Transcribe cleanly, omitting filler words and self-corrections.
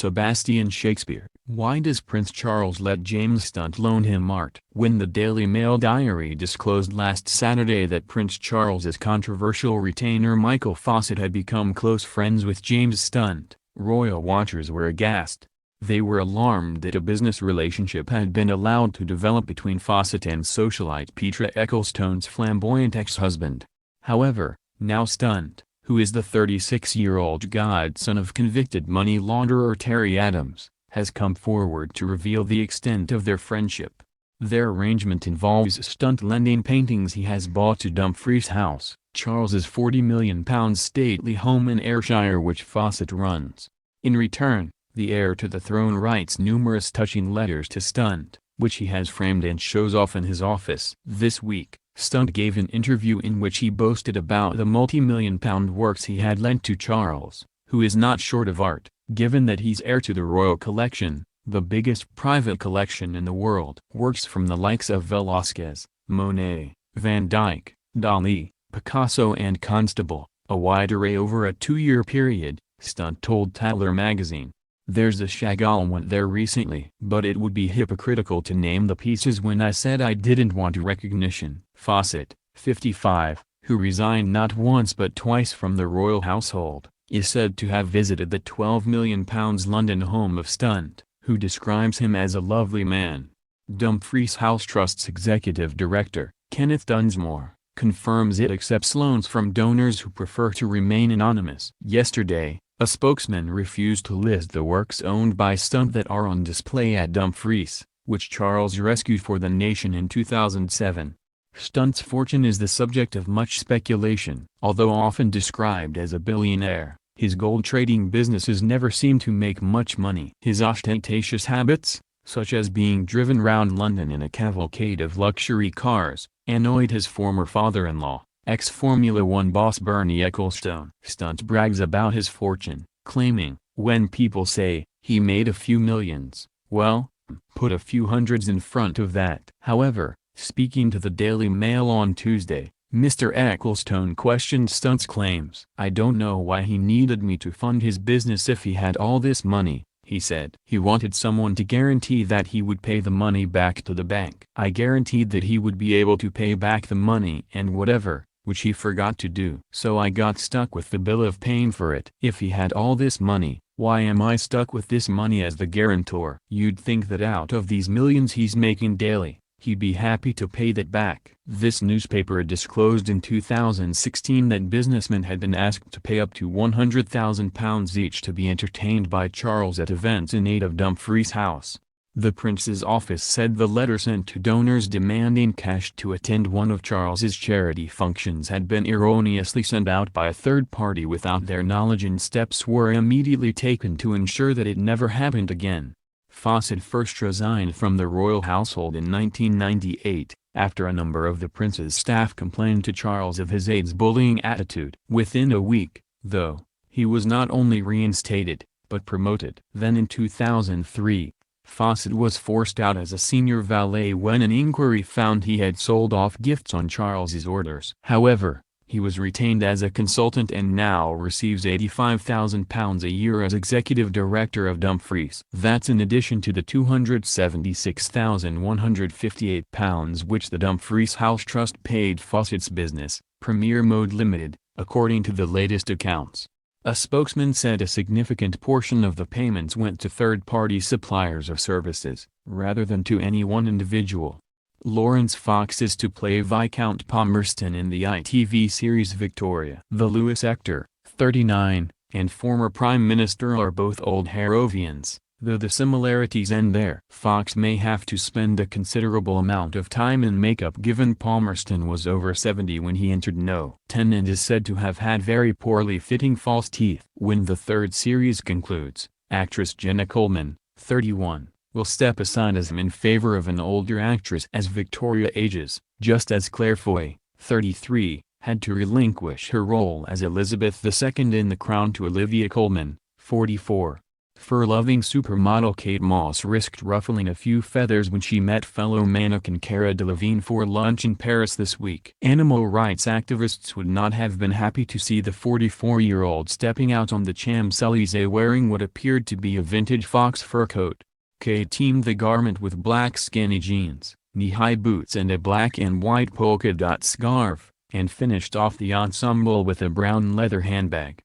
Sebastian Shakespeare. Why does Prince Charles let James Stunt loan him art? When the Daily Mail diary disclosed last Saturday that Prince Charles's controversial retainer Michael Fawcett had become close friends with James Stunt, royal watchers were aghast. They were alarmed that a business relationship had been allowed to develop between Fawcett and socialite Petra Ecclestone's flamboyant ex-husband. However, now Stunt, who is the 36-year-old godson of convicted money launderer Terry Adams, has come forward to reveal the extent of their friendship. Their arrangement involves Stunt lending paintings he has bought to Dumfries House, Charles's £40 million stately home in Ayrshire which Fawcett runs. In return, the heir to the throne writes numerous touching letters to Stunt, which he has framed and shows off in his office. This week, Stunt gave an interview in which he boasted about the multi-million-pound works he had lent to Charles, who is not short of art, given that he's heir to the royal collection, the biggest private collection in the world. Works from the likes of Velázquez, Monet, Van Dyck, Dalí, Picasso and Constable, a wide array over a 2-year period, Stunt told Tatler magazine. There's a Chagall went there recently. But it would be hypocritical to name the pieces when I said I didn't want recognition. Fawcett, 55, who resigned not once but twice from the royal household, is said to have visited the £12 million London home of Stunt, who describes him as a lovely man. Dumfries House Trust's executive director, Kenneth Dunsmore, confirms it accepts loans from donors who prefer to remain anonymous. Yesterday, a spokesman refused to list the works owned by Stunt that are on display at Dumfries, which Charles rescued for the nation in 2007. Stunt's fortune is the subject of much speculation. Although often described as a billionaire, his gold trading businesses never seem to make much money. His ostentatious habits, such as being driven round London in a cavalcade of luxury cars, annoyed his former father-in-law, ex-Formula One boss Bernie Ecclestone. Stunt brags about his fortune, claiming, when people say, he made a few millions, well, put a few hundreds in front of that. However, speaking to the Daily Mail on Tuesday, Mr. Ecclestone questioned Stunt's claims. I don't know why he needed me to fund his business if he had all this money, he said. He wanted someone to guarantee that he would pay the money back to the bank. I guaranteed that he would be able to pay back the money and whatever, which he forgot to do. So I got stuck with the bill of paying for it. If he had all this money, why am I stuck with this money as the guarantor? You'd think that out of these millions he's making daily, he'd be happy to pay that back. This newspaper disclosed in 2016 that businessmen had been asked to pay up to £100,000 each to be entertained by Charles at events in aid of Dumfries House. The prince's office said the letter sent to donors demanding cash to attend one of Charles's charity functions had been erroneously sent out by a third party without their knowledge and steps were immediately taken to ensure that it never happened again. Fawcett first resigned from the royal household in 1998, after a number of the prince's staff complained to Charles of his aide's bullying attitude. Within a week, though, he was not only reinstated, but promoted. Then in 2003, Fawcett was forced out as a senior valet when an inquiry found he had sold off gifts on Charles's orders. However, he was retained as a consultant and now receives £85,000 a year as executive director of Dumfries. That's in addition to the £276,158 which the Dumfries House Trust paid Fawcett's business, Premier Mode Limited, according to the latest accounts. A spokesman said a significant portion of the payments went to third-party suppliers of services, rather than to any one individual. Lawrence Fox is to play Viscount Palmerston in the ITV series Victoria. The Lewis actor, 39, and former Prime Minister are both old Harrovians, though the similarities end there. Fox may have to spend a considerable amount of time in makeup given Palmerston was over 70 when he entered No. 10 and is said to have had very poorly fitting false teeth. When the third series concludes, actress Jenna Coleman, 31, will step aside as him in favor of an older actress as Victoria ages, just as Claire Foy, 33, had to relinquish her role as Elizabeth II in The Crown to Olivia Colman, 44. Fur-loving supermodel Kate Moss risked ruffling a few feathers when she met fellow mannequin Cara Delevingne for lunch in Paris this week. Animal rights activists would not have been happy to see the 44-year-old stepping out on the Champs-Élysées wearing what appeared to be a vintage fox fur coat. Kate teamed the garment with black skinny jeans, knee-high boots and a black and white polka-dot scarf, and finished off the ensemble with a brown leather handbag.